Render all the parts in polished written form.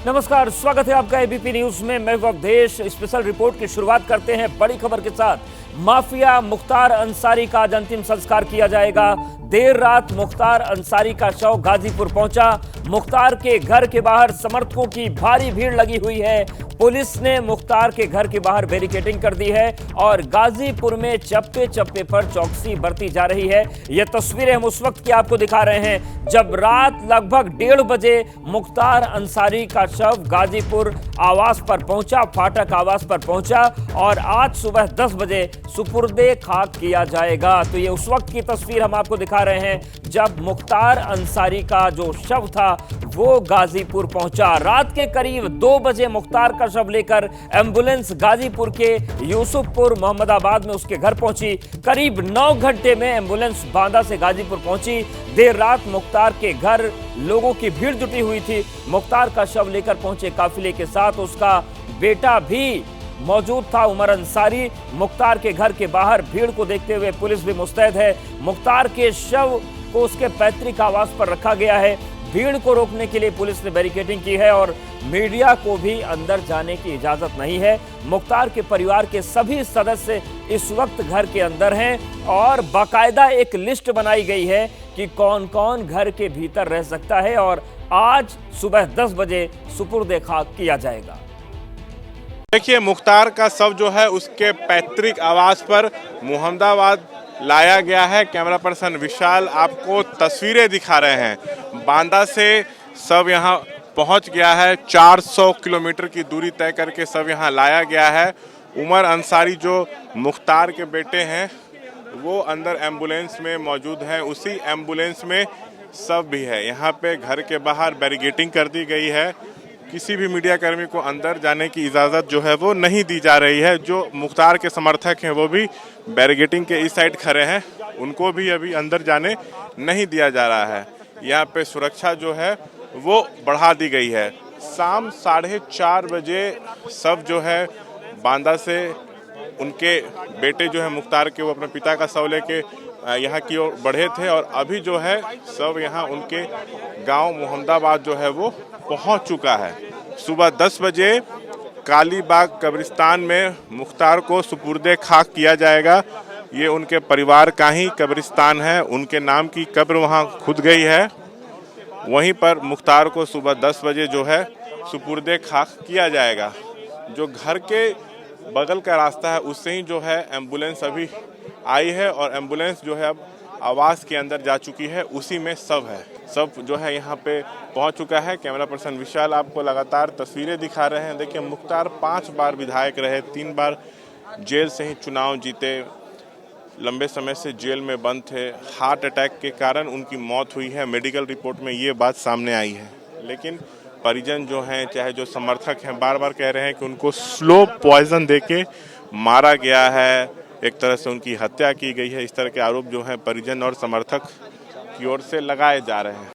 नमस्कार, स्वागत है आपका एबीपी न्यूज में। मैं अवधेश। स्पेशल रिपोर्ट की शुरुआत करते हैं बड़ी खबर के साथ। माफिया मुख्तार अंसारी का आज अंतिम संस्कार किया जाएगा। देर रात मुख्तार अंसारी का शव गाजीपुर पहुंचा। मुख्तार के घर के बाहर समर्थकों की भारी भीड़ लगी हुई है। पुलिस ने मुख्तार के घर के बाहर बैरिकेडिंग कर दी है और गाजीपुर में चप्पे चप्पे पर चौकसी बरती जा रही है। यह तस्वीरें हम उस वक्त की आपको दिखा रहे हैं जब रात लगभग 1:30 बजे मुख्तार अंसारी का शव गाजीपुर आवास पर पहुंचा, फाटक आवास पर पहुंचा और आज सुबह 10 बजे सुपुर्दे खाक किया जाएगा। तो ये उस वक्त की तस्वीर हम आपको दिखा रहे हैं जब मुख्तार अंसारी का जो शव था वो गाजीपुर पहुंचा। रात के करीब 2 बजे मुख्तार का शव लेकर एम्बुलेंस गाजीपुर के यूसुफपुर मोहम्मदाबाद में उसके घर पहुंची। करीब 9 घंटे में एम्बुलेंस बांदा से गाजीपुर पहुंची। देर रात मुख्तार के घर लोगों की भीड़ जुटी हुई थी। मुख्तार का शव लेकर पहुंचे काफिले के साथ उसका बेटा भी मौजूद था, उमर अंसारी। मुख्तार के घर के बाहर भीड़ को देखते हुए पुलिस भी मुस्तैद है। मुख्तार के शव को उसके पैतृक आवास पर रखा गया है। भीड़ को रोकने के लिए पुलिस ने बैरिकेडिंग की है और मीडिया को भी अंदर जाने की इजाजत नहीं है। मुख्तार के परिवार के सभी सदस्य इस वक्त घर के अंदर हैं और बाकायदा एक लिस्ट बनाई गई है कि कौन कौन घर के भीतर रह सकता है और आज सुबह 10 बजे सुपुर्दे खाक किया जाएगा। देखिए, मुख्तार का शव जो है उसके पैतृक आवास पर मोहम्मदाबाद लाया गया है। कैमरा पर्सन विशाल आपको तस्वीरें दिखा रहे हैं। बांदा से शव यहां पहुंच गया है। 400 किलोमीटर की दूरी तय करके शव यहां लाया गया है। उमर अंसारी जो मुख्तार के बेटे हैं वो अंदर एम्बुलेंस में मौजूद हैं। उसी एम्बुलेंस में शव भी है। यहाँ पे घर के बाहर बैरिकेडिंग कर दी गई है। किसी भी मीडिया कर्मी को अंदर जाने की इजाज़त जो है वो नहीं दी जा रही है। जो मुख्तार के समर्थक हैं वो भी बैरिकेडिंग के इस साइड खड़े हैं, उनको भी अभी अंदर जाने नहीं दिया जा रहा है। यहाँ पे सुरक्षा जो है वो बढ़ा दी गई है। शाम 4:30 बजे शव जो है बांदा से उनके बेटे जो है मुख्तार के, वो अपने पिता का शव लेके यहाँ की ओर बढ़े थे और अभी जो है शव यहाँ उनके गांव मोहम्मदाबाद जो है वो पहुंच चुका है। सुबह 10 बजे कालीबाग कब्रिस्तान में मुख्तार को सुपुर्दे खाक किया जाएगा। ये उनके परिवार का ही कब्रिस्तान है, उनके नाम की कब्र वहां खुद गई है। वहीं पर मुख्तार को सुबह 10 बजे जो है सुपुर्दे खाक किया जाएगा। जो घर के बगल का रास्ता है उससे ही जो है एम्बुलेंस अभी आई है और एम्बुलेंस जो है अब आवास के अंदर जा चुकी है, उसी में शव है। शव जो है यहाँ पे पहुँच चुका है। कैमरा पर्सन विशाल आपको लगातार तस्वीरें दिखा रहे हैं। देखिए, मुख्तार 5 बार विधायक रहे, 3 बार जेल से ही चुनाव जीते, लंबे समय से जेल में बंद थे। हार्ट अटैक के कारण उनकी मौत हुई है। मेडिकल रिपोर्ट में ये बात सामने आई है, लेकिन परिजन जो हैं, चाहे जो समर्थक हैं, बार बार कह रहे हैं कि उनको स्लो पॉइजन देके मारा गया है, एक तरह से उनकी हत्या की गई है। इस तरह के आरोप जो है परिजन और समर्थक की ओर से लगाए जा रहे हैं।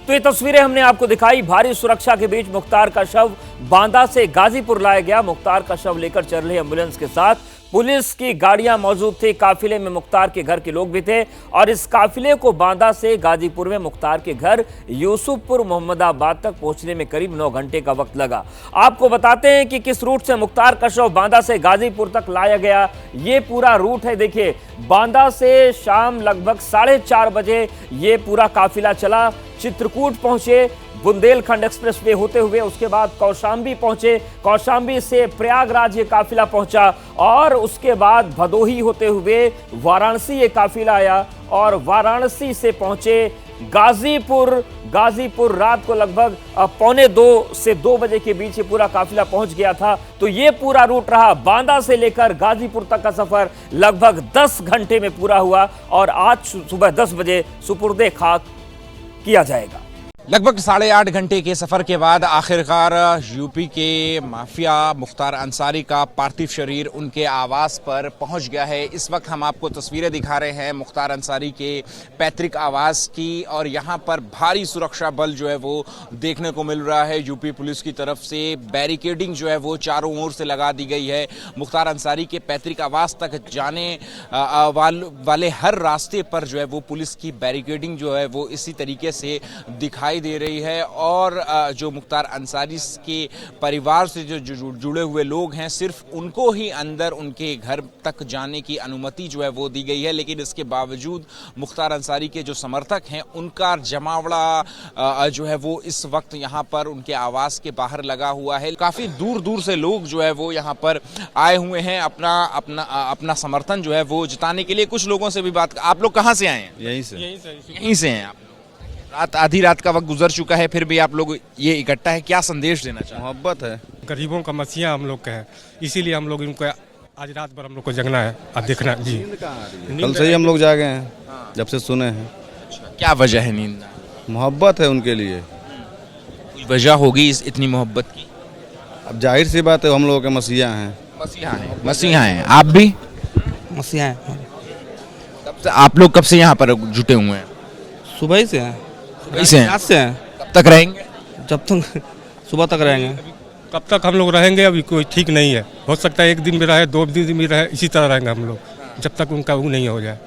तो ये तस्वीरें हमने आपको दिखाई। भारी सुरक्षा के बीच मुख्तार का शव बांदा से गाजीपुर लाया गया। मुख्तार का शव लेकर चल रही एम्बुलेंस के साथ पुलिस की गाड़ियां मौजूद थी। काफिले में मुख्तार के घर के लोग भी थे और इस काफिले को बांदा से गाजीपुर में मुख्तार के घर यूसुफपुर मोहम्मदाबाद तक पहुंचने में करीब 9 घंटे का वक्त लगा। आपको बताते हैं कि किस रूट से मुख्तार का शव बांदा से गाजीपुर तक लाया गया। ये पूरा रूट है। देखिए, बांदा से शाम लगभग 4:30 बजे ये पूरा काफिला चला। चित्रकूट पहुंचे, बुंदेलखंड एक्सप्रेसवे होते हुए उसके बाद कौशाम्बी पहुंचे। कौशाम्बी से प्रयागराज ये काफिला पहुंचा और उसके बाद भदोही होते हुए वाराणसी ये काफिला आया और वाराणसी से पहुंचे गाजीपुर। गाजीपुर रात को लगभग 1:45 से 2 बजे के बीच ये पूरा काफिला पहुंच गया था। तो ये पूरा रूट रहा। बांदा से लेकर गाजीपुर तक का सफर लगभग 10 घंटे में पूरा हुआ और आज सुबह 10 बजे सुपुर्दे खाक किया जाएगा। लगभग 8.5 घंटे के सफर के बाद आखिरकार यूपी के माफिया मुख्तार अंसारी का पार्थिव शरीर उनके आवास पर पहुंच गया है। इस वक्त हम आपको तस्वीरें दिखा रहे हैं मुख्तार अंसारी के पैतृक आवास की और यहां पर भारी सुरक्षा बल जो है वो देखने को मिल रहा है। यूपी पुलिस की तरफ से बैरिकेडिंग जो है वो चारों ओर से लगा दी गई है। मुख्तार अंसारी के पैतृक आवास तक जाने वाले हर रास्ते पर जो है वो पुलिस की बैरिकेडिंग जो है वो इसी तरीके से दिखाई दिखाई दे रही है और जो मुख्तार अंसारी के परिवार से जो जुड़े हुए लोग हैं सिर्फ उनको ही अंदर उनके घर तक जाने की अनुमति जो है वो दी गई है। लेकिन इसके बावजूद मुख्तार अंसारी के जो समर्थक हैं उनका जमावड़ा जो है वो इस वक्त यहाँ पर उनके आवास के बाहर लगा हुआ है। काफ़ी दूर दूर से लोग जो है वो यहाँ पर आए हुए हैं अपना समर्थन जो है वो जताने के लिए। कुछ लोगों से भी बात, आप लोग कहाँ से आए हैं? यहीं से हैं आप। आधी रात का वक्त गुजर चुका है फिर भी आप लोग ये इकट्ठा है, क्या संदेश देना चाहते हैं? मोहब्बत है, गरीबों का मसीहा हम लोग का है, इसीलिए हम लोग इनको आज रात भर हम लोग को जगना है और देखना। जी कल से ही हम लोग जागे हैं, जब से सुने हैं। क्या वजह है नींद? मोहब्बत है उनके लिए। कोई वजह होगी इतनी मोहब्बत की? अब जाहिर सी बात है, हम लोगों के मसीहा हैं। मसीहा हैं। आप भी मसीहा है। आप लोग कब से यहाँ पर जुटे हुए हैं? सुबह ही से हैं। सुबह से हैं? रात से हैं। कब तक रहेंगे? जब तक सुबह तक रहेंगे। कब तक हम लोग रहेंगे अभी कोई ठीक नहीं है। हो सकता है एक दिन भी रहे, 2 दिन भी रहे, इसी तरह रहेंगे हम लोग जब तक उनका वो नहीं हो जाए।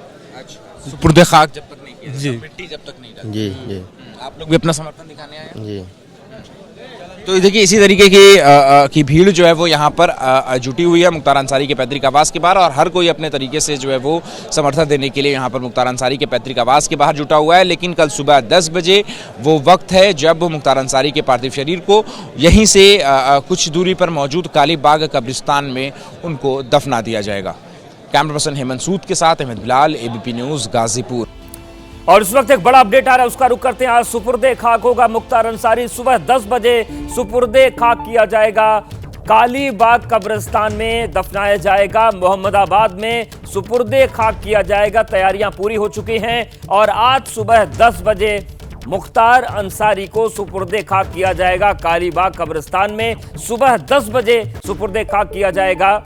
सुपुर्द खाक जब तक नहीं किया, जी। मिट्टी जब तक नहीं डाली। जी। आप लोग भी अपना समर्थन दिखाने आए हैं? जी। तो देखिए इसी तरीके की भीड़ जो है वो यहाँ पर जुटी हुई है मुख्तार अंसारी के पैतृक आवास के बाहर और हर कोई अपने तरीके से जो है वो समर्थन देने के लिए यहाँ पर मुख्तार अंसारी के पैतृक आवास के बाहर जुटा हुआ है। लेकिन कल सुबह 10 बजे वो वक्त है जब मुख्तार अंसारी के पार्थिव शरीर को यहीं से कुछ दूरी पर मौजूद काली बाग कब्रिस्तान में उनको दफना दिया जाएगा। कैमरा पर्सन हेमंत सूद के साथ अहमद बिलाल, ABP न्यूज़, गाजीपुर। और इस वक्त एक बड़ा अपडेट आ रहा है, उसका रुख करते हैं। आज सुपुर्दे खाक होगा मुख्तार अंसारी। सुबह 10 बजे सुपुर्दे खाक किया जाएगा, काली बाग कब्रिस्तान में दफनाया जाएगा। मोहम्मदाबाद में सुपुर्दे खाक किया जाएगा, तैयारियां पूरी हो चुकी हैं और आज सुबह 10 बजे मुख्तार अंसारी को सुपुर्दे खाक किया जाएगा काली बाग कब्रिस्तान में। सुबह 10 बजे सुपुर्दे खाक किया जाएगा।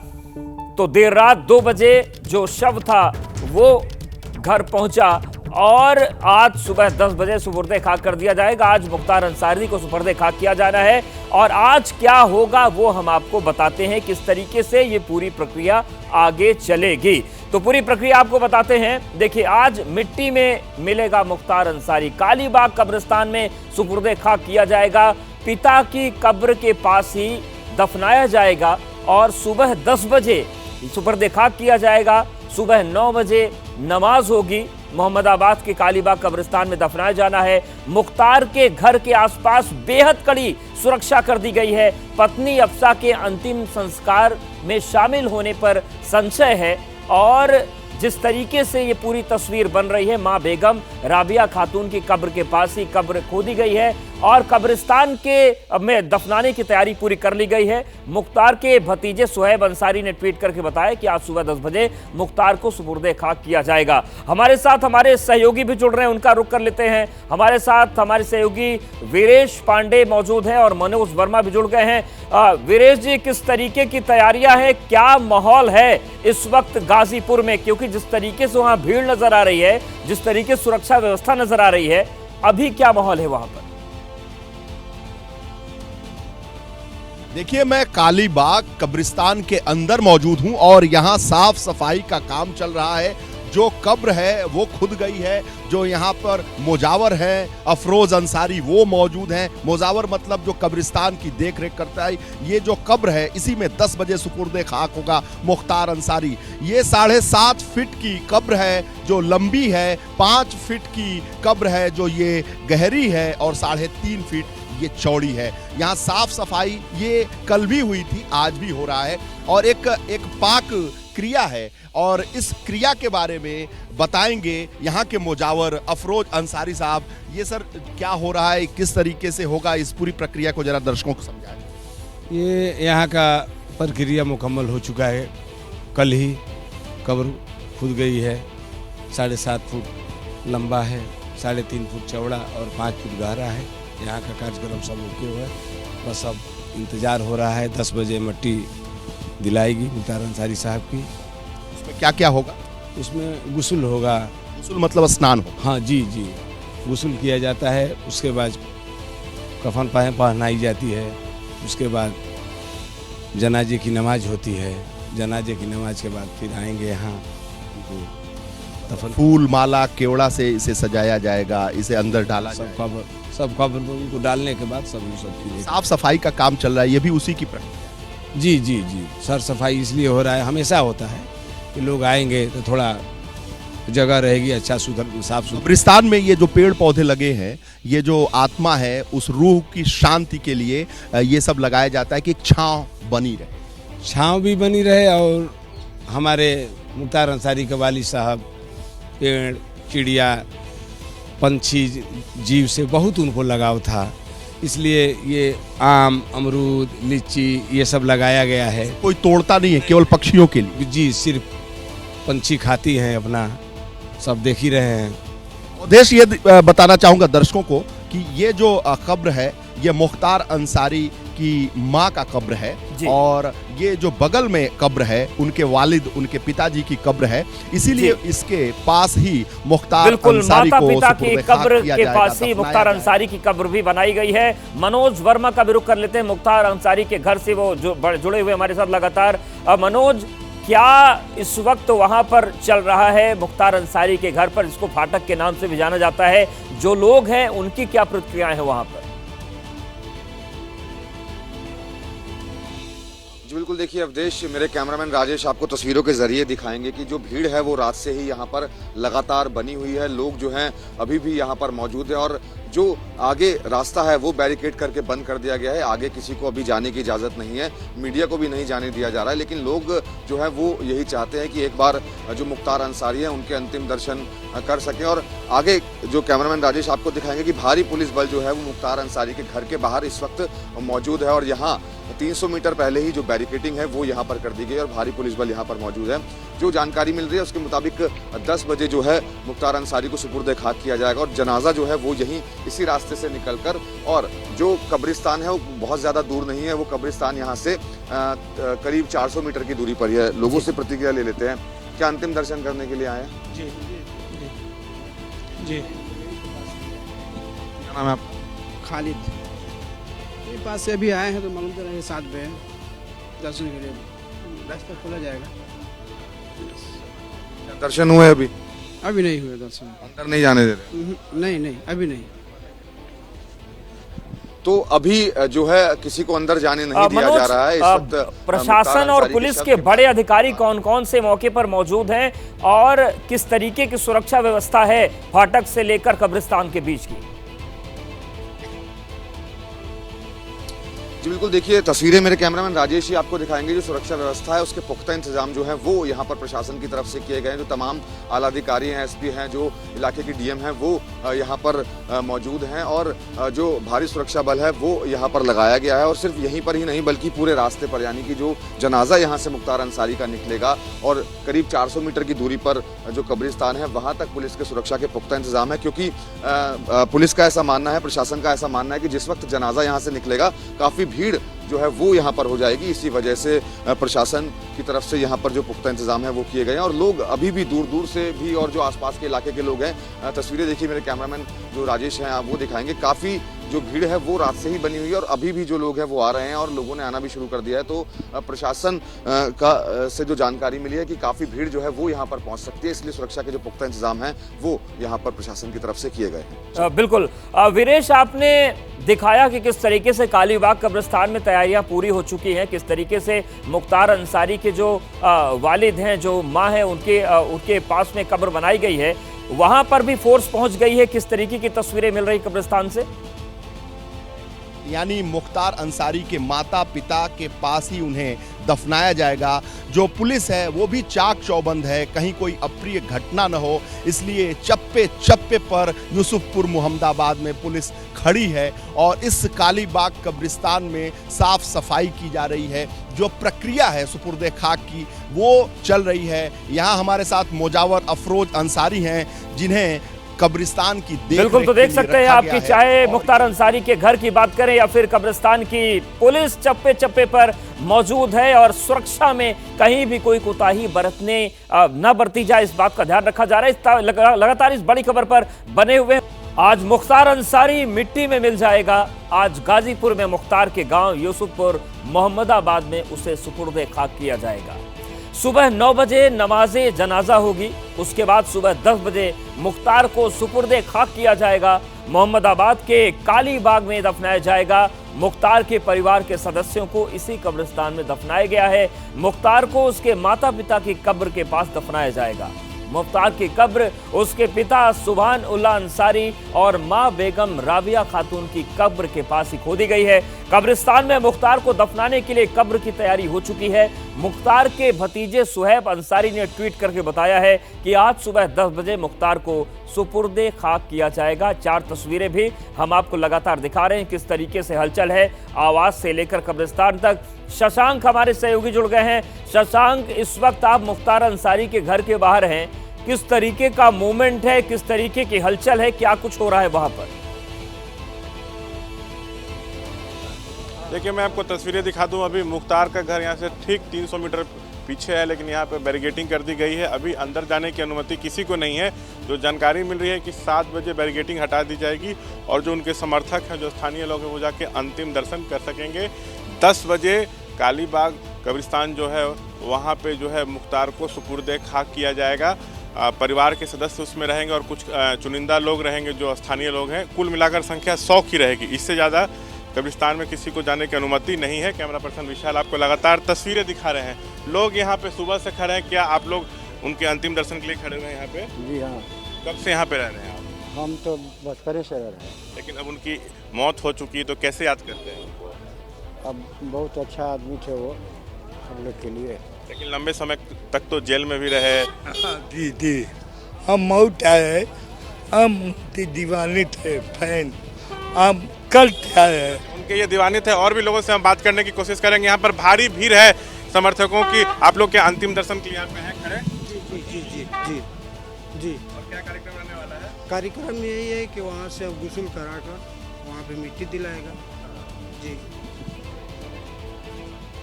तो देर रात 2 बजे जो शव था वो घर पहुंचा और आज सुबह 10 बजे सुपुर्दे खाक कर दिया जाएगा। आज मुख्तार अंसारी को सुपुर्दे खाक किया जाना है और आज क्या होगा वो हम आपको बताते हैं, किस तरीके से ये पूरी प्रक्रिया आगे चलेगी। तो पूरी प्रक्रिया आपको बताते हैं। देखिए, आज मिट्टी में मिलेगा मुख्तार अंसारी, काली बाग कब्रिस्तान में सुपुर्दे खाक किया जाएगा, पिता की कब्र के पास ही दफनाया जाएगा और सुबह 10 बजे सुपुर्दे खाक किया जाएगा। सुबह 9 बजे नमाज होगी, मोहम्मदाबाद के कालीबाग कब्रिस्तान में दफनाया जाना है। मुख्तार के घर के आसपास बेहद कड़ी सुरक्षा कर दी गई है। पत्नी अफसा के अंतिम संस्कार में शामिल होने पर संशय है और जिस तरीके से ये पूरी तस्वीर बन रही है, मां बेगम राबिया खातून की कब्र के पास ही कब्र खोदी गई है और कब्रिस्तान के में दफनाने की तैयारी पूरी कर ली गई है। मुख्तार के भतीजे सुहैब अंसारी ने ट्वीट करके बताया कि आज सुबह 10 बजे मुख्तार को सुपुर्दे खाक किया जाएगा। हमारे साथ हमारे सहयोगी भी जुड़ रहे हैं, उनका रुख कर लेते हैं। हमारे साथ हमारे सहयोगी वीरेश पांडे मौजूद हैं और मनोज वर्मा भी जुड़ गए हैं। वीरेश जी, किस तरीके की तैयारियां हैं, क्या माहौल है इस वक्त गाजीपुर में? क्योंकि जिस तरीके से वहां भीड़ नजर आ रही है, जिस तरीके से सुरक्षा व्यवस्था नजर आ रही है, अभी क्या माहौल है वहां पर? देखिए, मैं काली बाग कब्रिस्तान के अंदर मौजूद हूं और यहां साफ सफाई का काम चल रहा है। जो कब्र है वो खुद गई है। जो यहाँ पर मुजावर है अफरोज अंसारी वो मौजूद हैं। मुजावर मतलब जो कब्रिस्तान की देख रेख करता है। ये जो कब्र है इसी में 10 बजे सुपुर्दे खाक होगा मुख्तार अंसारी। ये 7.5 फीट की कब्र है जो लंबी है, 5 फीट की कब्र है जो ये गहरी है और 3.5 फीट ये चौड़ी है। यहाँ साफ सफाई ये कल भी हुई थी, आज भी हो रहा है और एक पाक क्रिया है और इस क्रिया के बारे में बताएंगे यहाँ के मुजावर अफरोज अंसारी साहब। ये सर क्या हो रहा है, किस तरीके से होगा, इस पूरी प्रक्रिया को जरा दर्शकों को समझाएं। ये यहाँ का प्रक्रिया मुकम्मल हो चुका है। कल ही कब्र खुद गई है। 7.5 फुट लंबा है, 3.5 फुट चौड़ा और 5 फुट गहरा है। यहाँ का कार्यक्रम सब ओके हुआ है, बस अब इंतज़ार हो रहा है। 10 बजे मिट्टी दिलाएगी मुख्तार अंसारी साहब की। उसमें क्या क्या होगा? उसमें गुस्ल होगा। गुस्ल मतलब स्नान हो? हाँ जी, गुस्ल किया जाता है। उसके बाद कफन पहनाई जाती है। उसके बाद जनाजे की नमाज होती है। जनाजे की नमाज के बाद फिर आएंगे यहाँ उनको दफन। फूल माला केवड़ा से इसे सजाया जाएगा, इसे अंदर डाला सब जाएगा। कब्र पर उनको डालने के बाद सब चीजें। साफ सफाई का काम चल रहा है, ये भी उसी की प्रक्रिया। जी जी जी, सर सफाई इसलिए हो रहा है, हमेशा होता है कि लोग आएंगे तो थोड़ा जगह रहेगी अच्छा सुथरा साफ सुथरा। कब्रिस्तान में ये जो पेड़ पौधे लगे हैं, ये जो आत्मा है उस रूह की शांति के लिए ये सब लगाया जाता है कि एक छांव बनी रहे। छाँव भी बनी रहे और हमारे मुख्तार अंसारी के वालिद साहब पेड़ चिड़िया पंछी जीव से बहुत उनको लगाव था, इसलिए ये आम अमरूद लीची ये सब लगाया गया है। कोई तोड़ता नहीं है, केवल पक्षियों के लिए। जी, सिर्फ पंछी खाती हैं अपना, सब देख ही रहे हैं। उद्देश्य ये बताना चाहूंगा दर्शकों को कि ये जो कब्र है ये मुख्तार अंसारी की माँ का कब्र है, और ये जो बगल में कब्र है उनके वालिद उनके पिताजी की कब्र है, इसीलिए इसके पास ही मुख्तार अंसारी माता को पिता की कब्र के पास ही मुख्तार जाएगा। अंसारी की कब्र भी बनाई गई है। मनोज वर्मा का भी रुख कर लेते हैं मुख्तार अंसारी के घर से, वो जुड़े हुए हमारे साथ लगातार। मनोज, क्या इस वक्त वहां पर चल रहा है मुख्तार अंसारी के घर पर, जिसको फाटक के नाम से भी जाना जाता है? जो लोग हैं उनकी क्या प्रतिक्रियाएं हैं वहां पर? जी बिल्कुल, देखिए अवधेश, मेरे कैमरामैन राजेश आपको तस्वीरों के जरिए दिखाएंगे कि जो भीड़ है वो रात से ही यहाँ पर लगातार बनी हुई है। लोग जो हैं अभी भी यहाँ पर मौजूद है और जो आगे रास्ता है वो बैरिकेड करके बंद कर दिया गया है। आगे किसी को अभी जाने की इजाज़त नहीं है, मीडिया को भी नहीं जाने दिया जा रहा है, लेकिन लोग जो है वो यही चाहते हैं कि एक बार जो मुख्तार अंसारी हैं उनके अंतिम दर्शन कर सकें। और आगे जो कैमरामैन राजेश आपको दिखाएंगे कि भारी पुलिस बल जो है वो मुख्तार अंसारी के घर के बाहर इस वक्त मौजूद है, और यहाँ 300 मीटर पहले ही जो बैरिकेडिंग है वो यहाँ पर कर दी गई और भारी पुलिस बल यहाँ पर मौजूद है। जो जानकारी मिल रही है उसके मुताबिक 10 बजे जो है मुख्तार अंसारी को सुपुर्द खाक किया जाएगा, और जनाजा जो है वो यहीं इसी रास्ते से निकलकर, और जो कब्रिस्तान है वो बहुत ज़्यादा दूर नहीं है, वो कब्रिस्तान यहाँ से करीब 400 मीटर की दूरी पर ही है। लोगों से प्रतिक्रिया ले लेते हैं। क्या अंतिम दर्शन करने के लिए आए हैं? जी जी। क्या नाम है आप? खालिद ये पास से अभी आए हैं तो मालूम चला है 7 बजे दर्शन के लिए रास्ता खोला जाएगा। दर्शन हुए अभी? अभी नहीं हुए दर्शन। अंदर नहीं जाने दे रहे? नहीं अभी नहीं। तो अभी जो है किसी को अंदर जाने नहीं दिया जा रहा है। इस वक्त प्रशासन और पुलिस के बड़े अधिकारी कौन कौन से मौके पर मौजूद हैं और किस तरीके की सुरक्षा व्यवस्था है फाटक से लेकर कब्रिस्तान के बीच की? जी बिल्कुल, देखिए तस्वीरें मेरे कैमरामैन राजेश ही आपको दिखाएंगे। जो सुरक्षा व्यवस्था है उसके पुख्ता इंतजाम जो है वो यहाँ पर प्रशासन की तरफ से किए गए हैं। जो तमाम आला अधिकारी हैं, एसपी हैं, जो इलाके की डीएम हैं, वो यहाँ पर मौजूद हैं, और जो भारी सुरक्षा बल है वो यहाँ पर लगाया गया है। और सिर्फ यहीं पर ही नहीं बल्कि पूरे रास्ते पर, यानी कि जो जनाजा यहाँ से मुख्तार अंसारी का निकलेगा और करीब 400 मीटर की दूरी पर जो कब्रिस्तान है वहाँ तक पुलिस के सुरक्षा के पुख्ता इंतजाम है। क्योंकि पुलिस का ऐसा मानना है, प्रशासन का ऐसा मानना है कि जिस वक्त जनाजा यहाँ से निकलेगा काफ़ी भीड़ जो है वो यहाँ पर हो जाएगी। इसी वजह से प्रशासन की तरफ से यहाँ पर जो पुख्ता इंतजाम है वो किए गए हैं, और लोग अभी भी दूर दूर से भी और जो आसपास के इलाके के लोग हैं, तस्वीरें देखिए मेरे कैमरामैन जो राजेश हैं वो दिखाएंगे। काफ़ी जो भीड़ है वो रात से ही बनी हुई है और अभी भी जो लोग हैं वो आ रहे हैं और लोगों ने आना भी शुरू कर दिया है। तो प्रशासन का से जो जानकारी मिली है कि काफ़ी भीड़ जो है वो यहाँ पर पहुँच सकती है, इसलिए सुरक्षा के जो पुख्ता इंतजाम हैं वो यहाँ पर प्रशासन की तरफ से किए गए हैं। बिल्कुल वीरेश, आपने दिखाया कि किस तरीके से कालीबाग कब्रिस्तान में तैयारियां पूरी हो चुकी हैं, किस तरीके से मुख्तार अंसारी के जो वालिद हैं, जो माँ है, उनके पास में कब्र बनाई गई है, वहां पर भी फोर्स पहुंच गई है। किस तरीके की तस्वीरें मिल रही कब्रिस्तान से? यानी मुख्तार अंसारी के माता पिता के पास ही उन्हें दफनाया जाएगा। जो पुलिस है वो भी चाक चौबंद है, कहीं कोई अप्रिय घटना न हो, इसलिए चप्पे चप्पे पर यूसुफपुर मोहम्मदाबाद में पुलिस खड़ी है और इस कालीबाग कब्रिस्तान में साफ सफाई की जा रही है। जो प्रक्रिया है सुपुर्दे खाक की वो चल रही है। यहाँ हमारे साथ मोजावर अफरोज अंसारी हैं जिन्हें कब्रिस्तान की बिल्कुल तो देख सकते हैं आपकी, चाहे मुख्तार अंसारी के घर की बात करें या फिर कब्रिस्तान की, पुलिस चप्पे चप्पे पर मौजूद है और सुरक्षा में कहीं भी कोई कोताही न बरती जाए, इस बात का ध्यान रखा जा रहा है। लगातार इस बड़ी खबर पर बने हुए। आज मुख्तार अंसारी मिट्टी में मिल जाएगा। आज गाजीपुर में मुख्तार के गांव यूसुफपुर मोहम्मदाबाद में उसे सुपुर्दे खाक किया जाएगा। सुबह 9 बजे नमाजे जनाजा होगी। उसके बाद सुबह 10 बजे मुख्तार को सुपुर्दे खाक किया जाएगा। मोहम्मदाबाद के काली बाग में दफनाया जाएगा। मुख्तार के परिवार के सदस्यों को इसी कब्रिस्तान में दफनाया गया है। मुख्तार को उसके माता पिता की कब्र के पास दफनाया जाएगा। मुख्तार की कब्र उसके पिता सुभान उल्लाह अंसारी और मां बेगम राबिया खातून की कब्र के पास ही खोदी गई है। कब्रिस्तान में मुख्तार को दफनाने के लिए कब्र की तैयारी हो चुकी है। मुख्तार के भतीजे सुहैब अंसारी ने ट्वीट करके बताया है कि आज सुबह 10 बजे मुख्तार को सुपुर्दे खाक किया जाएगा। 4 तस्वीरें भी हम आपको लगातार दिखा रहे हैं किस तरीके से हलचल है आवाज से लेकर कब्रिस्तान तक। शशांक हमारे सहयोगी जुड़ गए हैं। शशांक, इस वक्त आप मुख्तार अंसारी के घर के बाहर हैं, किस तरीके का मूवमेंट है, किस तरीके की हलचल है, क्या कुछ हो रहा है वहां पर? देखिए, मैं आपको तस्वीरें दिखा दूं। अभी मुख्तार का घर यहाँ से ठीक 300 मीटर पीछे है, लेकिन यहाँ पे बैरिकेटिंग कर दी गई है। अभी अंदर जाने की अनुमति किसी को नहीं है। जो जानकारी मिल रही है कि 7 बजे बैरिकेटिंग हटा दी जाएगी और जो उनके समर्थक हैं, जो स्थानीय लोग हैं, वो जाके अंतिम दर्शन कर सकेंगे। 10 बजे कालीबाग कब्रिस्तान जो है वहाँ पे जो है मुख्तार को सुपुर्दे खाक किया जाएगा। परिवार के सदस्य उसमें रहेंगे और कुछ चुनिंदा लोग रहेंगे जो स्थानीय लोग हैं। कुल मिलाकर संख्या 100 की रहेगी। इससे ज़्यादा कब्रिस्तान में किसी को जाने की अनुमति नहीं है। कैमरा पर्सन विशाल आपको लगातार तस्वीरें दिखा रहे हैं। लोग यहाँ पे सुबह से खड़े हैं। क्या आप लोग उनके अंतिम दर्शन के लिए खड़े हुए हैं यहाँ पे? जी हाँ। कब से यहाँ पे रह रहे हैं आप? हम तो बचपन से रह रहे हैं। लेकिन अब उनकी मौत हो चुकी है तो कैसे याद करते हैं उनको? अब बहुत अच्छा आदमी थे वो हम लोग के लिए। लेकिन लंबे समय तक तो जेल में भी रहे। जी हम मौत आए, हम दीवाने थे, फैन हम कल आए। उनके ये दीवाने थे। और भी लोगों से हम बात करने की कोशिश करेंगे। यहाँ पर भारी भीड़ है समर्थकों की। आप लोग के अंतिम दर्शन के लिए यहाँ पे हैं खड़े? जी। और क्या कार्यक्रम रहने वाला है? कार्यक्रम यही है कि वहाँ से गुस्ल कराकर वहाँ पे मिट्टी दिलाएगा। जी।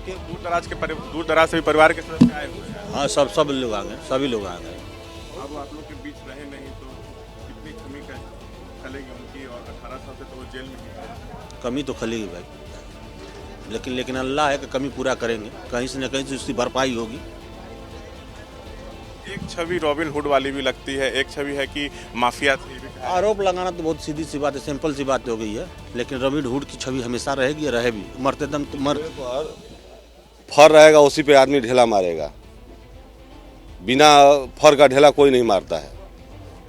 दूर दराज से भी परिवार के सदस्य आए हुए हैं। हाँ, सब लोग आ गए, सभी लोग आ गए। अब आप लोग के बीच रहे नहीं तो कितनी कमी खलेगी उनकी? और 18 साल से तो वो जेल में ही है। कमी तो खलेगी भाई, लेकिन अल्लाह है कि कमी पूरा करेंगे। कहीं से न कहीं से उसकी भरपाई होगी। एक छवि रॉबिन हुड वाली भी लगती है, एक छवि है कि माफिया थी। आरोप लगाना तो बहुत सीधी सी बात है, सिंपल सी बात हो गई है। लेकिन रॉबिन हुड की छवि हमेशा रहेगी, रहे भी, मरते दम फर रहेगा उसी पे आदमी ढेला मारेगा। बिना फर का ढेला कोई नहीं मारता है।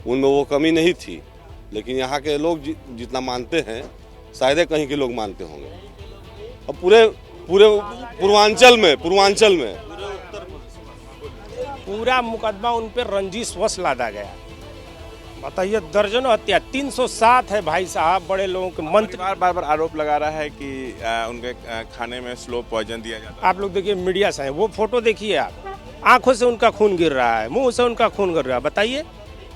उनमें वो कमी नहीं थी। लेकिन यहाँ के लोग जितना मानते हैं शायद कहीं के लोग मानते होंगे। अब पूरे पूर्वांचल में पूरा मुकदमा उन पर रंजिश लादा गया। बताइए, दर्जनों हत्या, 307 है भाई साहब। बड़े लोगों के मंत्री बार आरोप लगा रहा है कि उनके खाने में स्लो पॉइजन दिया जाता है। आप लोग देखिए, मीडिया से है, वो फोटो देखिए आप। आंखों से उनका खून गिर रहा है, मुंह से उनका खून गिर रहा है। बताइए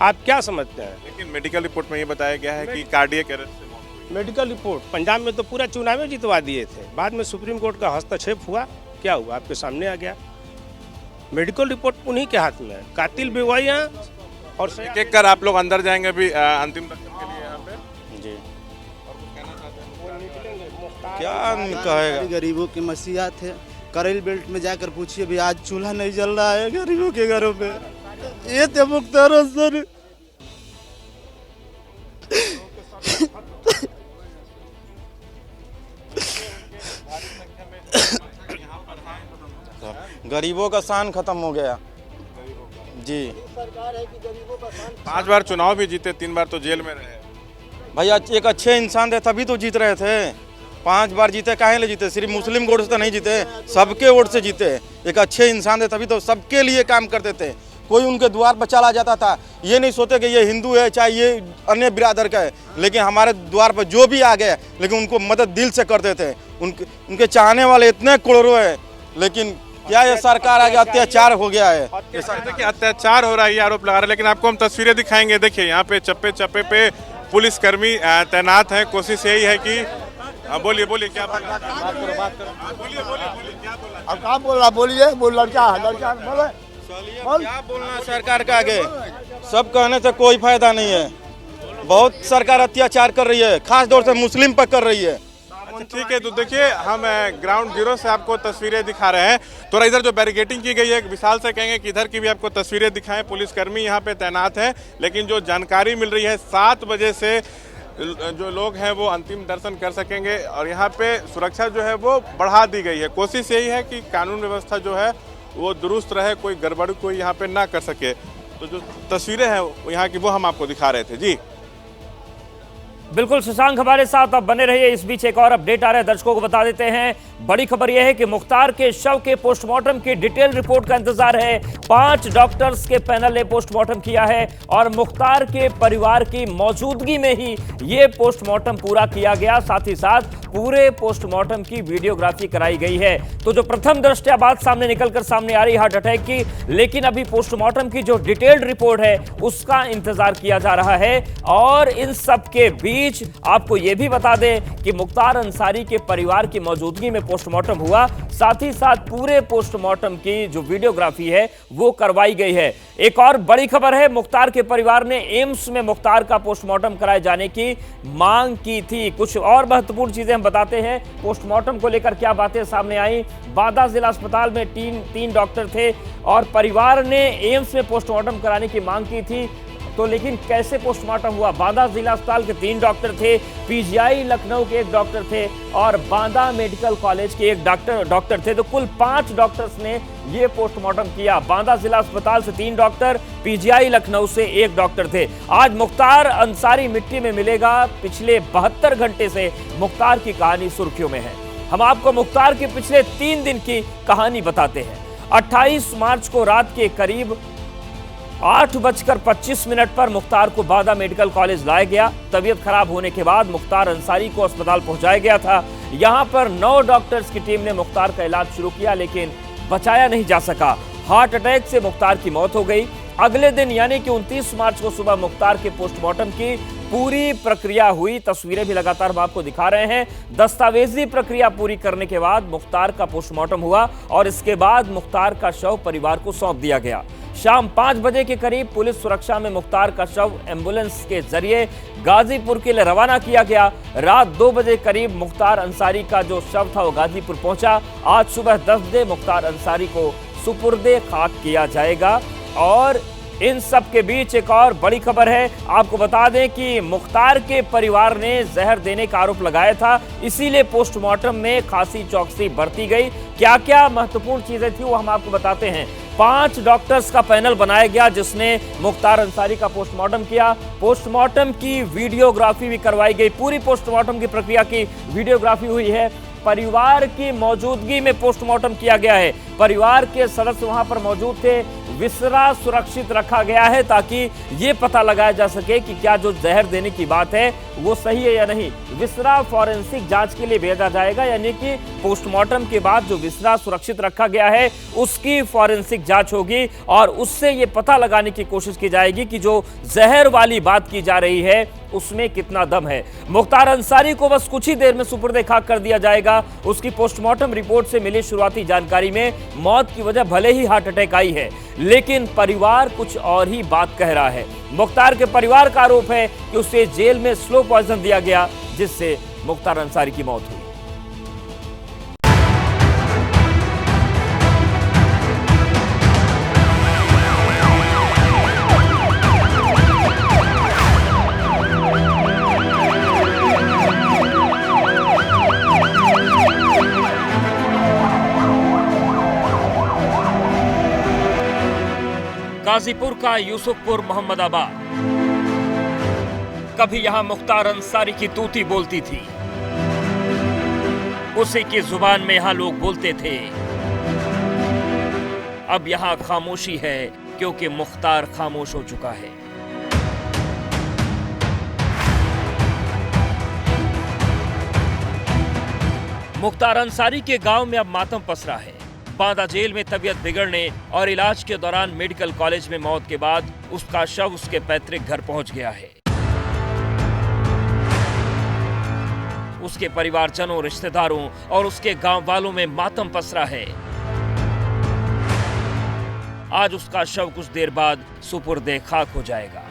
आप क्या समझते हैं? लेकिन मेडिकल रिपोर्ट में ये बताया गया है कि कार्डियक अरेस्ट से मौत हुई। मेडिकल रिपोर्ट पंजाब में तो पूरा चुनाव जितवा दिए थे। बाद में सुप्रीम कोर्ट का हस्तक्षेप हुआ। क्या हुआ? आपके सामने आ गया। मेडिकल रिपोर्ट उन्हीं के हाथ में है। कातिल भी वही हैं। और एक कर आप लोग अंदर जाएंगे अभी अंतिम दर्शन के लिए यहाँ पे। जी। और कुछ कहना चाहते हैं? क्या कहेगा? गरीबों के मसीहा थे। करेल बेल्ट में जाकर पूछिए भी, आज चूल्हा नहीं जल रहा है गरीबों के घरों पे। ये थे मुख्तार अंसारी। गरीबों का शान खत्म हो गया जी। 5 बार चुनाव भी जीते, 3 बार तो जेल में रहे। भैया, एक अच्छे इंसान थे तभी तो जीत रहे थे। 5 बार जीते, काहे ले जीते? सिर्फ मुस्लिम वोट से तो नहीं जीते, सबके वोट से जीते। एक अच्छे इंसान थे तभी तो सबके लिए काम करते थे। कोई उनके द्वार पर चला जाता था, ये नहीं सोचते कि ये हिंदू है चाहे ये अन्य बिरादर का है, लेकिन हमारे द्वार पर जो भी आ गया, लेकिन उनको मदद दिल से करते थे। उनके चाहने वाले इतने करोड़ों है, लेकिन क्या ये सरकार आगे अत्याचार हो गया है। देखिए, अत्याचार हो रहा है ये आरोप लगा रहे हैं। लेकिन आपको हम तस्वीरें दिखाएंगे। देखिए, यहाँ पे चप्पे चप्पे पे पुलिसकर्मी तैनात हैं। कोशिश यही है कि बोलिए क्या बोल रहा अब क्या बोल रहा? बोलिए, लड़का बोले। क्या बोलना सरकार का आगे? सब कहने से कोई फायदा नहीं है। बहुत सरकार अत्याचार कर रही है, खास तौर से मुस्लिम पर कर रही है। ठीक है, तो देखिए हम ग्राउंड जीरो से आपको तस्वीरें दिखा रहे हैं। थोड़ा इधर जो बैरिकेडिंग की गई है, विशाल से कहेंगे कि इधर की भी आपको तस्वीरें दिखाएं। पुलिसकर्मी यहाँ पे तैनात हैं, लेकिन जो जानकारी मिल रही है 7 बजे से जो लोग हैं वो अंतिम दर्शन कर सकेंगे और यहाँ पे सुरक्षा जो है वो बढ़ा दी गई है। कोशिश यही है कि कानून व्यवस्था जो है वो दुरुस्त रहे, कोई गड़बड़ कोई यहाँ पे ना कर सके। तो जो तस्वीरें हैं यहाँ की वो हम आपको दिखा रहे थे। जी बिल्कुल शशांक हमारे साथ आप बने रहिए। इस बीच एक और अपडेट आ रहा है, दर्शकों को बता देते हैं। बड़ी खबर यह है कि मुख्तार के शव के पोस्टमार्टम की डिटेल रिपोर्ट का इंतजार है। 5 डॉक्टर्स के पैनल ने पोस्टमार्टम किया है और मुख्तार के परिवार की मौजूदगी में ही ये पोस्टमार्टम पूरा किया गया। साथ ही साथ पूरे पोस्टमार्टम की वीडियोग्राफी कराई गई है। तो जो प्रथम दृष्टया बात सामने निकलकर सामने आ रही हार्ट अटैक की, लेकिन अभी पोस्टमार्टम की जो डिटेल्ड रिपोर्ट है उसका इंतजार किया जा रहा है। और इन सब के बीच आपको यह भी बता दें कि मुख्तार अंसारी के परिवार की मौजूदगी में पोस्टमार्टम हुआ। साथ ही साथ पूरे पोस्टमार्टम की जो वीडियोग्राफी है वो करवाई गई है। एक और बड़ी खबर है, मुख्तार के परिवार ने एम्स में मुख्तार का पोस्टमार्टम कराए जाने की मांग की थी। कुछ और महत्वपूर्ण चीजें हम बताते हैं पोस्टमार्टम को लेकर क्या बातें सामने आई। बांदा जिला अस्पताल में तीन डॉक्टर थे और परिवार ने एम्स में पोस्टमार्टम कराने की मांग की थी। तो लेकिन कैसे पोस्टमार्टम हुआ? बांदा जिला अस्पताल के 3 डॉक्टर थे, पीजीआई लखनऊ के 1 डॉक्टर थे और बांदा मेडिकल कॉलेज के 1 डॉक्टर थे। तो कुल 5 डॉक्टर्स ने ये पोस्टमार्टम किया। बांदा जिला अस्पताल से 3 डॉक्टर, पीजीआई लखनऊ से 1 डॉक्टर थे। आज मुख्तार अंसारी मिट्टी में मिलेगा। पिछले 72 घंटे से मुख्तार की कहानी सुर्खियों में है। हम आपको मुख्तार के पिछले 3 दिन की कहानी बताते हैं। 28 मार्च को रात के करीब 8:25 पर मुख्तार को बांदा मेडिकल कॉलेज लाया गया। तबीयत खराब होने के बाद मुख्तार अंसारी को अस्पताल पहुंचाया गया था। यहां पर 9 डॉक्टर्स की टीम ने मुख्तार का इलाज शुरू किया, लेकिन बचाया नहीं जा सका। हार्ट अटैक से मुख्तार की मौत हो गई। अगले दिन यानी कि 29 मार्च को सुबह मुख्तार के पोस्टमार्टम की पूरी प्रक्रिया हुई। तस्वीरें भी लगातार हम आपको दिखा रहे हैं। दस्तावेजी प्रक्रिया पूरी करने के बाद मुख्तार का पोस्टमार्टम हुआ और इसके बाद मुख्तार का शव परिवार को सौंप दिया गया। शाम 5 बजे के करीब पुलिस सुरक्षा में मुख्तार का शव एम्बुलेंस के जरिए गाजीपुर के लिए रवाना किया गया। रात 2 बजे करीब मुख्तार अंसारी का जो शव था वो गाजीपुर पहुंचा। आज सुबह 10 बजे मुख्तार अंसारी को सुपुर्दे खाक किया जाएगा। और इन सब के बीच एक और बड़ी खबर है, आपको बता दें कि मुख्तार के परिवार ने जहर देने का आरोप लगाया था, इसीलिए पोस्टमार्टम में खासी चौकसी बरती गई। क्या क्या महत्वपूर्ण चीजें थी वो हम आपको बताते हैं। 5 डॉक्टर्स का पैनल बनाया गया जिसने मुख्तार अंसारी का पोस्टमार्टम किया। पोस्टमार्टम की वीडियोग्राफी भी करवाई गई। पूरी पोस्टमार्टम की प्रक्रिया की वीडियोग्राफी हुई है। परिवार की मौजूदगी में पोस्टमार्टम किया गया है। परिवार के सदस्य वहां पर मौजूद थे। विसरा सुरक्षित रखा गया है ताकि ये पता लगाया जा सके कि क्या जो जहर देने की बात है वो सही है या नहीं। विसरा फॉरेंसिक जांच के लिए भेजा जाएगा, यानी कि पोस्टमार्टम के बाद जो विसरा सुरक्षित रखा गया है उसकी फॉरेंसिक जांच होगी और उससे ये पता लगाने की कोशिश की जाएगी कि जो जहर वाली बात की जा रही है उसमें कितना दम है। मुख्तार अंसारी को बस कुछ ही देर में सुपुर्दे खाक कर दिया जाएगा। उसकी पोस्टमार्टम रिपोर्ट से मिली शुरुआती जानकारी में मौत की वजह भले ही हार्ट अटैक आई है, लेकिन परिवार कुछ और ही बात कह रहा है। मुख्तार के परिवार का आरोप है कि उसे जेल में स्लो पॉइजन दिया गया, जिससे मुख्तार अंसारी की मौत हुई। गाजीपुर का यूसुफपुर मोहम्मदाबाद, कभी यहां मुख्तार अंसारी की तूती बोलती थी, उसी की जुबान में यहां लोग बोलते थे। अब यहां खामोशी है क्योंकि मुख्तार खामोश हो चुका है। मुख्तार अंसारी के गांव में अब मातम पसरा है। बांदा जेल में तबीयत बिगड़ने और इलाज के दौरान मेडिकल कॉलेज में मौत के बाद उसका शव उसके पैतृक घर पहुंच गया है। उसके परिवारजनों, रिश्तेदारों और उसके गांव वालों में मातम पसरा है। आज उसका शव कुछ देर बाद सुपुर्दे खाक हो जाएगा।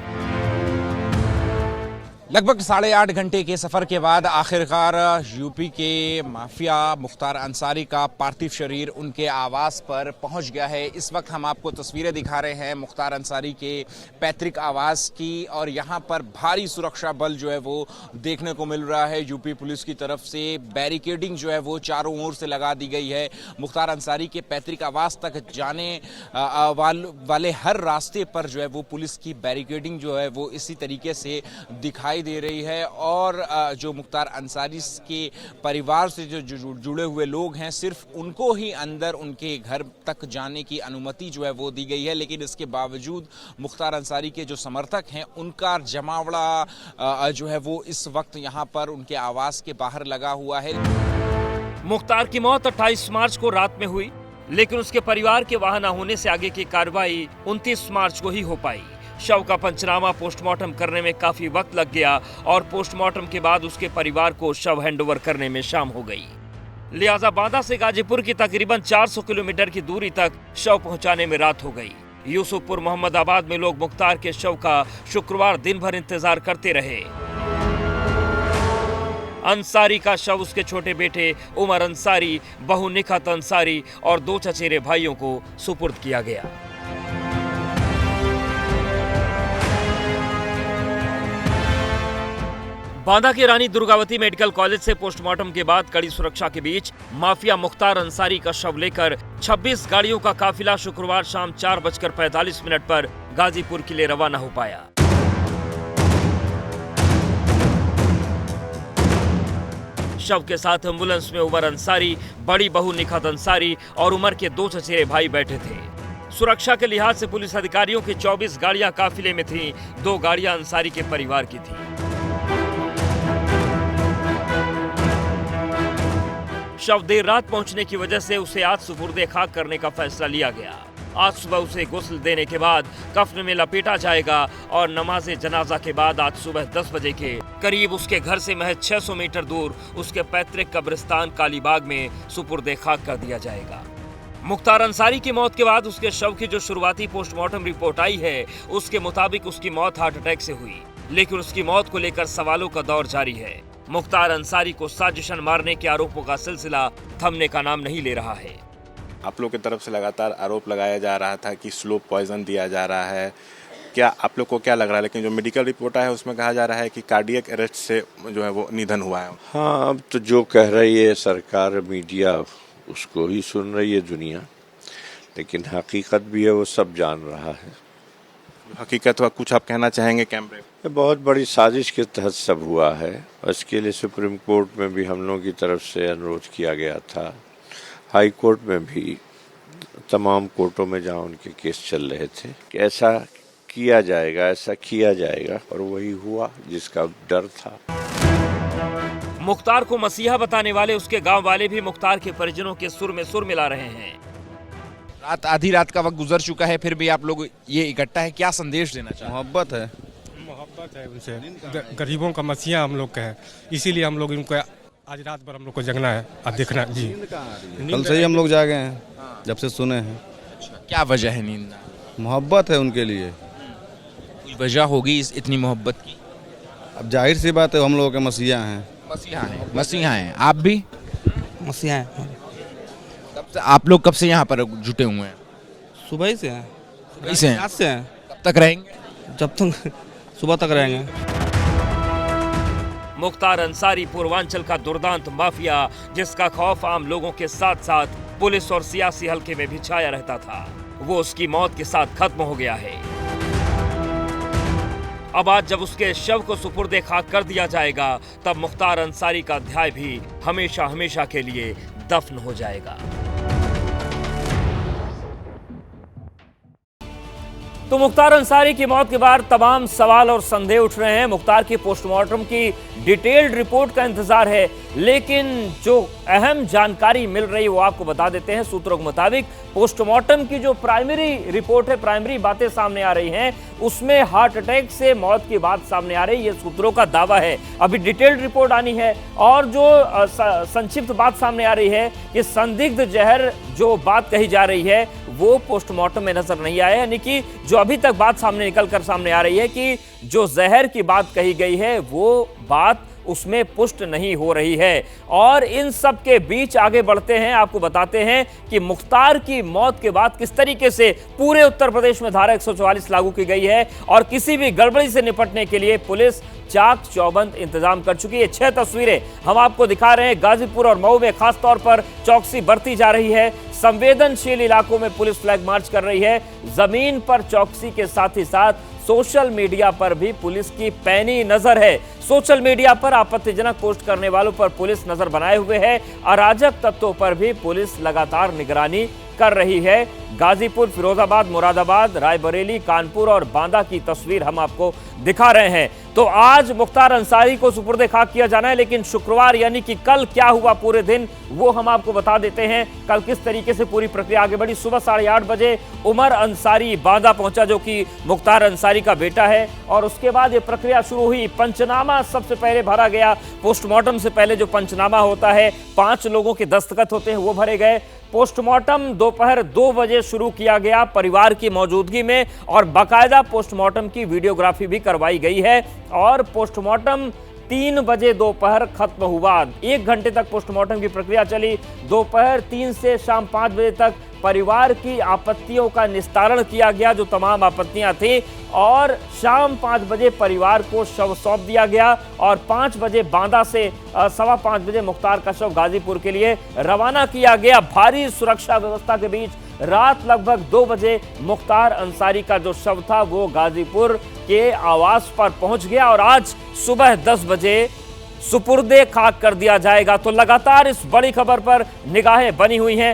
लगभग 8.5 घंटे के सफर के बाद आखिरकार यूपी के माफिया मुख्तार अंसारी का पार्थिव शरीर उनके आवास पर पहुंच गया है। इस वक्त हम आपको तस्वीरें दिखा रहे हैं मुख्तार अंसारी के पैतृक आवास की और यहां पर भारी सुरक्षा बल जो है वो देखने को मिल रहा है। यूपी पुलिस की तरफ से बैरिकेडिंग जो है वो चारों ओर से लगा दी गई है। मुख्तार अंसारी के पैतृक आवास तक जाने वाले हर रास्ते पर जो है वो पुलिस की बैरिकेडिंग जो है वो इसी तरीके से दिखाई दे रही है और जो मुख्तार अंसारी के परिवार से जो जुड़े हुए लोग हैं सिर्फ उनको ही अंदर उनके घर तक जाने की अनुमति जो है वो दी गई है। लेकिन इसके बावजूद मुख्तार अंसारी के जो समर्थक हैं उनका जमावड़ा जो है वो इस वक्त यहाँ पर उनके आवास के बाहर लगा हुआ है। मुख्तार की मौत 28 मार्च को रात में हुई, लेकिन उसके परिवार के वहां न होने से आगे की कार्रवाई 29 मार्च को ही हो पाई। शव का पंचनामा पोस्टमार्टम करने में काफी वक्त लग गया और पोस्टमार्टम के बाद उसके परिवार को शव हैंडओवर करने में शाम हो गई। लिहाजा बांदा से गाजीपुर की तकरीबन 400 किलोमीटर की दूरी तक शव पहुंचाने में रात हो गई। यूसुफपुर मोहम्मदाबाद में लोग मुख्तार के शव का शुक्रवार दिन भर इंतजार करते रहे। अंसारी का शव उसके छोटे बेटे उमर अंसारी, बहू निखत अंसारी और 2 चचेरे भाइयों को सुपुर्द किया गया। बांदा के रानी दुर्गावती मेडिकल कॉलेज से पोस्टमार्टम के बाद कड़ी सुरक्षा के बीच माफिया मुख्तार अंसारी का शव लेकर 26 गाड़ियों का काफिला शुक्रवार शाम 4:45 पर गाजीपुर के लिए रवाना हो पाया। शव के साथ एम्बुलेंस में उमर अंसारी, बड़ी बहू निखत अंसारी और उमर के 2 चचेरे भाई बैठे थे। सुरक्षा के लिहाज से पुलिस अधिकारियों की 24 गाड़ियां काफिले में थीं, 2 गाड़ियां अंसारी के परिवार की थीं। शव देर रात पहुंचने की वजह से उसे आज सुपुर्दे खाक करने का फैसला लिया गया। आज सुबह उसे गुस्ल देने के बाद कफन में लपेटा जाएगा और नमाज़े जनाजा के बाद आज सुबह 10 बजे के करीब उसके घर से महज 600 मीटर दूर उसके पैतृक कब्रिस्तान कालीबाग में सुपुर्दे खाक कर दिया जाएगा। मुख्तार अंसारी की मौत के बाद उसके शव की जो शुरुआती पोस्टमार्टम रिपोर्ट आई है उसके मुताबिक उसकी मौत हार्ट अटैक से हुई, लेकिन उसकी मौत को लेकर सवालों का दौर जारी है। मुख्तार अंसारी को साजिशन मारने के आरोपों का सिलसिला थमने का नाम नहीं ले रहा है। आप लोग की तरफ से लगातार आरोप लगाया जा रहा था कि स्लो पॉइजन दिया जा रहा है, क्या आप लोग को क्या लग रहा है? लेकिन जो मेडिकल रिपोर्ट है उसमें कहा जा रहा है कि कार्डियक अरेस्ट से जो है वो निधन हुआ है। हाँ, अब तो जो कह रही है सरकार, मीडिया, उसको ही सुन रही है दुनिया, लेकिन हकीकत भी है, वो सब जान रहा है। हकीकत हुआ, कुछ आप कहना चाहेंगे कैमरे? बहुत बड़ी साजिश के तहत सब हुआ है। इसके लिए सुप्रीम कोर्ट में भी हम लोगों की तरफ से अनुरोध किया गया था, हाई कोर्ट में भी, तमाम कोर्टों में जहां उनके केस चल रहे थे कि ऐसा किया जाएगा, ऐसा किया जाएगा, और वही हुआ जिसका डर था। मुख्तार को मसीहा बताने वाले उसके गांव वाले भी मुख्तार के परिजनों के सुर में सुर मिला रहे हैं। रात, आधी रात का वक्त गुजर चुका है, फिर भी आप लोग ये इकट्ठा है, क्या संदेश देना चाहते हैं? मोहब्बत है उनसे, गरीबों का मसीहा हम लोग का है, इसीलिए हम लोग इनको आज रात भर हम लोग को जगना है और देखना जी। कल से ही हम लोग जागे हैं, जब से सुने हैं। क्या वजह है नींद? मोहब्बत है उनके लिए। कोई वजह होगी इतनी मोहब्बत की? अब जाहिर सी बात है, हम लोगों के मसीहा हैं। मसीहा हैं। आप भी मसीहा हैं। आप लोग कब से यहाँ पर जुटे हुए हैं? सुबह ही से हैं। सुबह से हैं? रात से हैं। कब तक रहेंगे? जब तक सुबह तक रहेंगे। मुख्तार अंसारी पूर्वांचल का दुर्दांत माफिया, जिसका खौफ आम लोगों के साथ साथ पुलिस और सियासी हलके में भी छाया रहता था, वो उसकी मौत के साथ खत्म हो गया है। अब आज जब उसके शव को सुपुर्दे खाक कर दिया जाएगा, तब मुख्तार अंसारी का अध्याय भी हमेशा हमेशा के लिए दफन हो जाएगा। तो मुख्तार अंसारी की मौत के बाद तमाम सवाल और संदेह उठ रहे हैं। मुख्तार की पोस्टमार्टम की डिटेल्ड रिपोर्ट का इंतजार है, लेकिन जो अहम जानकारी मिल रही है वो आपको बता देते हैं। सूत्रों के मुताबिक पोस्टमार्टम की जो प्राइमरी रिपोर्ट है, प्राइमरी बातें सामने आ रही हैं, उसमें हार्ट अटैक से मौत की बात सामने आ रही है, ये सूत्रों का दावा है। अभी डिटेल्ड रिपोर्ट आनी है और जो संक्षिप्त बात सामने आ रही है कि संदिग्ध जहर जो बात कही जा रही है वो पोस्टमार्टम में नजर नहीं आया। यानी कि जो अभी तक बात सामने निकलकर सामने आ रही है कि जो जहर की बात कही गई है वो बात उसमें पुष्ट नहीं हो रही है। और इन सब के बीच आगे बढ़ते हैं, आपको बताते हैं कि मुख्तार की मौत के बाद किस तरीके से पूरे उत्तर प्रदेश में धारा 144 लागू की गई है और किसी भी गड़बड़ी से निपटने के लिए पुलिस चाक चौबंद इंतजाम कर चुकी है। 6 तस्वीरें हम आपको दिखा रहे हैं। गाजीपुर और मऊ में खास तौर पर चौकसी बरती जा रही है। संवेदनशील इलाकों में पुलिस फ्लैग मार्च कर रही है। जमीन पर चौकसी के साथ ही साथ सोशल मीडिया पर भी पुलिस की पैनी नजर है। सोशल मीडिया पर आपत्तिजनक पोस्ट करने वालों पर पुलिस नजर बनाए हुए है। अराजक तत्वों पर भी पुलिस लगातार निगरानी कर रही है। गाजीपुर, फिरोजाबाद, मुरादाबाद, रायबरेली, कानपुर और बांदा की तस्वीर हम आपको दिखा रहे हैं। तो आज मुख्तार अंसारी को सुपुर्द खाक किया जाना है, लेकिन शुक्रवार यानी कि कल क्या हुआ पूरे दिन वो हम आपको बता देते हैं। कल किस तरीके से पूरी प्रक्रिया आगे बढ़ी। सुबह 8:30 बजे उमर अंसारी बांदा पहुंचा, जो कि मुख्तार अंसारी का बेटा है, और उसके बाद ये प्रक्रिया शुरू हुई। पंचनामा सबसे पहले भरा गया। पोस्टमार्टम से पहले जो पंचनामा होता है, 5 लोगों के दस्तखत होते हैं, वो भरे गए। पोस्टमार्टम दोपहर 2 बजे शुरू किया गया परिवार की मौजूदगी में, और बाकायदा पोस्टमार्टम की वीडियोग्राफी भी करवाई गई है। और पोस्टमार्टम 3 बजे दोपहर खत्म हुआ। 1 घंटे तक पोस्टमार्टम की प्रक्रिया चली। दोपहर 3 से शाम 5 बजे तक परिवार की आपत्तियों का निस्तारण किया गया, जो तमाम आपत्तियां थी, और शाम 5 बजे परिवार को शव सौंप दिया गया। और 5 बजे बांदा से 5:15 बजे मुख्तार का शव गाजीपुर के लिए रवाना किया गया। भारी सुरक्षा व्यवस्था के बीच रात लगभग 2 बजे मुख्तार अंसारी का जो शव था वो गाजीपुर के आवास पर पहुंच गया, और आज सुबह 10 बजे सुपुर्दे खाक कर दिया जाएगा। तो लगातार इस बड़ी खबर पर निगाहें बनी हुई हैं।